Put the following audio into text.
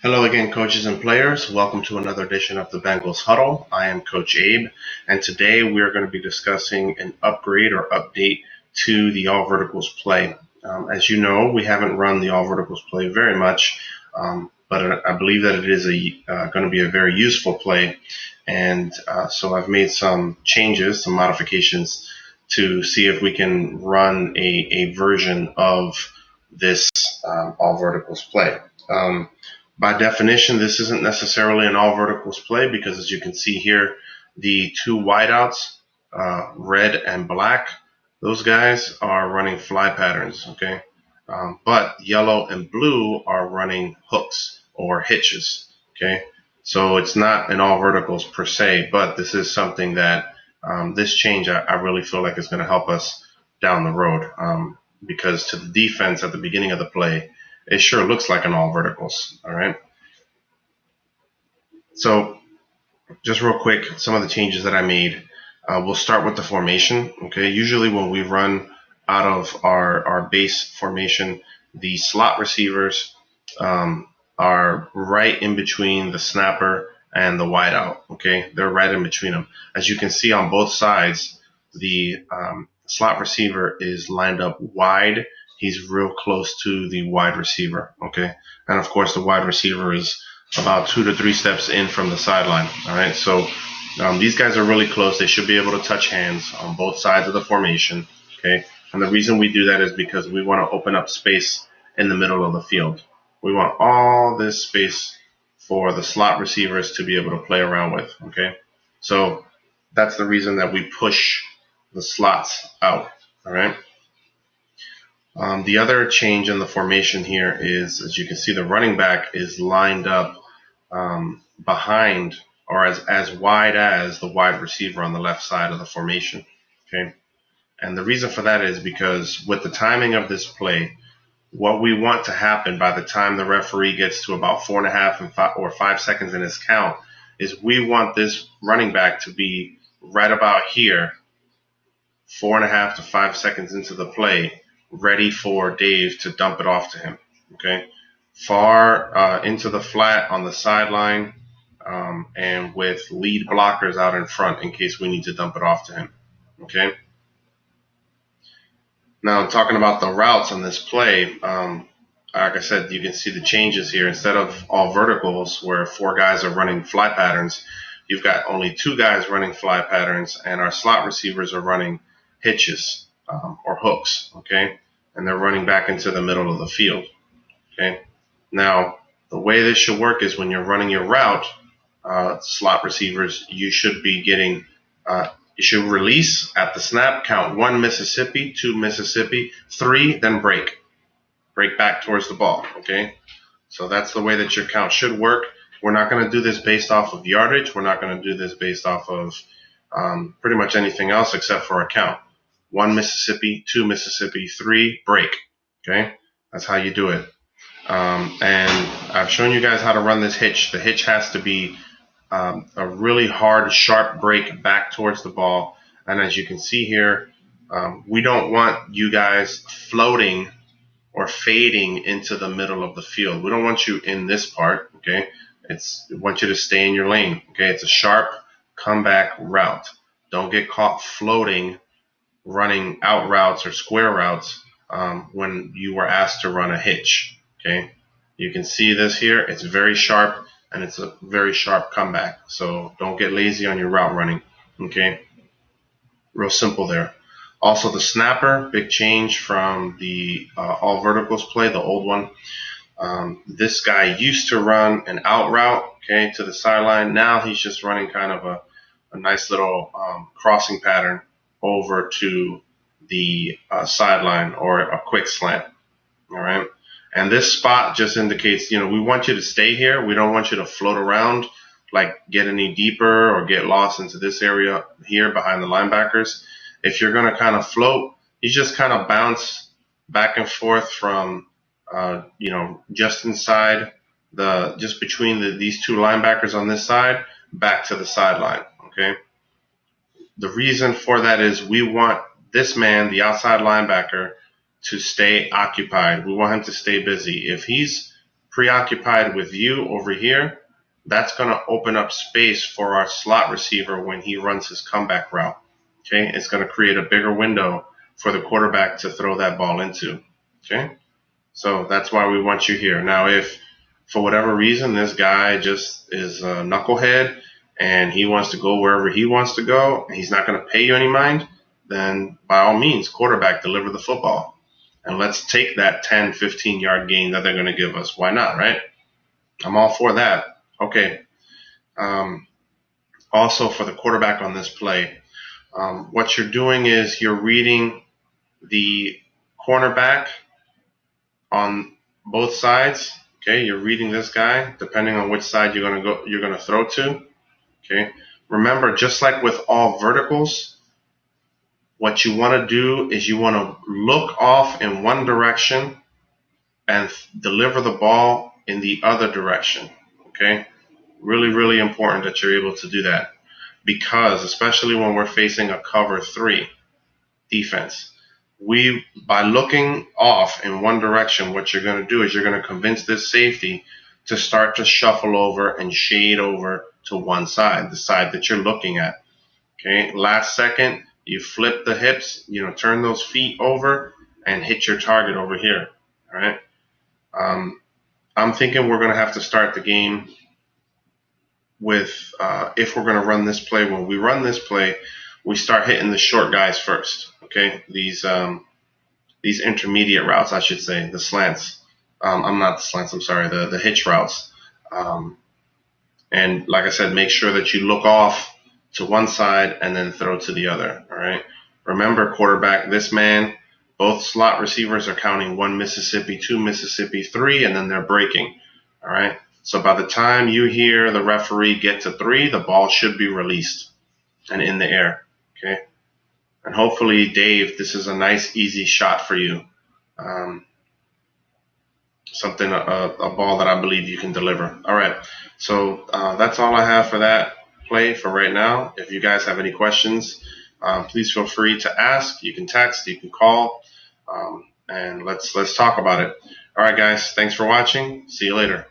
Hello again, coaches and players. Welcome to another edition of the Bengals Huddle. I am Coach Abe, and today we are going to be discussing an upgrade or update to the all verticals play. As you know, we haven't run the all verticals play very much, but I believe that it is going to be a very useful play, and so I've made some changes, some modifications to see if we can run a version of this all verticals play. By definition, this isn't necessarily an all verticals play because, as you can see here, the two wideouts, red and black, those guys are running fly patterns, okay? But yellow and blue are running hooks or hitches, okay? So it's not an all verticals per se, but this is something that this change I really feel like is going to help us down the road because to the defense at the beginning of the play, it sure looks like an all verticals, all right? So just real quick, some of the changes that I made. We'll start with the formation. Okay, usually when we run out of our base formation, the slot receivers are right in between the snapper and the wideout. Okay, they're right in between them. As you can see on both sides, the slot receiver is lined up wide. He's real close to the wide receiver. Okay, and of course the wide receiver is about 2 to 3 steps in from the sideline. All right, so these guys are really close. They should be able to touch hands on both sides of the formation. Okay, and the reason we do that is because we want to open up space in the middle of the field. We want all this space for the slot receivers to be able to play around with. Okay, so that's the reason that we push the slots out. All right. The other change in the formation here is, as you can see, the running back is lined up behind or as wide as the wide receiver on the left side of the formation. Okay, and the reason for that is because with the timing of this play, what we want to happen by the time the referee gets to about 4.5 or 5 seconds in his count is we want this running back to be right about here, 4.5 to 5 seconds into the play, ready for Dave to dump it off to him. Okay, far into the flat on the sideline, and with lead blockers out in front in case we need to dump it off to him. Okay. Now, talking about the routes on this play, like I said, you can see the changes here. Instead of all verticals where 4 guys are running fly patterns, you've got only 2 guys running fly patterns, and our slot receivers are running hitches or hooks. Okay, and they're running back into the middle of the field. Okay. Now, the way this should work is when you're running your route, slot receivers, you should be getting, you should release at the snap, count 1 Mississippi, 2 Mississippi, 3, then break. Break back towards the ball, okay? So that's the way that your count should work. We're not going to do this based off of yardage. We're not going to do this based off of pretty much anything else except for a count. 1 Mississippi, 2 Mississippi, 3, break, okay? That's how you do it. And I've shown you guys how to run this hitch. The hitch has to be a really hard, sharp break back towards the ball. And as you can see here, we don't want you guys floating or fading into the middle of the field. We don't want you in this part, okay? We want you to stay in your lane, okay? It's a sharp comeback route. Don't get caught floating, running out routes or square routes when you were asked to run a hitch, okay? You can see this here. It's very sharp, and it's a very sharp comeback. So don't get lazy on your route running, okay? Real simple there. Also, the snapper, big change from the all verticals play, the old one. This guy used to run an out route, okay, to the sideline. Now he's just running kind of a nice little crossing pattern over to the sideline or a quick slant, all right? And this spot just indicates, we want you to stay here. We don't want you to float around, like get any deeper or get lost into this area here behind the linebackers. If you're going to kind of float, you just kind of bounce back and forth from, just inside just between these 2 linebackers on this side back to the sideline, okay? The reason for that is we want this man, the outside linebacker, to stay occupied. We want him to stay busy. If he's preoccupied with you over here, that's going to open up space for our slot receiver when he runs his comeback route. Okay, it's going to create a bigger window for the quarterback to throw that ball into. Okay, so that's why we want you here. Now, if for whatever reason this guy just is a knucklehead and he wants to go wherever he wants to go, and he's not going to pay you any mind, then by all means, quarterback, deliver the football. And let's take that 10, 15-yard gain that they're going to give us. Why not, right? I'm all for that. Okay. Also, for the quarterback on this play, what you're doing is you're reading the cornerback on both sides. Okay, you're reading this guy depending on which side you're going to throw to. Okay, remember, just like with all verticals, what you want to do is you want to look off in one direction and deliver the ball in the other direction. Okay, really, really important that you're able to do that, because especially when we're facing a cover 3 defense, by looking off in one direction, what you're going to do is you're going to convince this safety to start to shuffle over and shade over to one side, the side that you're looking at. Okay, last second, you flip the hips, turn those feet over and hit your target over here. All right. I'm thinking we're going to have to start the game with, if we're going to run this play, when we run this play, we start hitting the short guys first. Okay, these intermediate routes, I should say, the slants. I'm not the slants. I'm sorry, the hitch routes. And like I said, make sure that you look off to one side and then throw to the other. All right. Remember, quarterback, this man, both slot receivers are counting 1 Mississippi, 2 Mississippi, 3, and then they're breaking. All right. So by the time you hear the referee get to 3, the ball should be released and in the air. Okay. And hopefully, Dave, this is a nice, easy shot for you. A ball that I believe you can deliver. All right. So that's all I have for that play for right now. If you guys have any questions, please feel free to ask. You can text, you can call, and let's talk about it. All right, guys. Thanks for watching. See you later.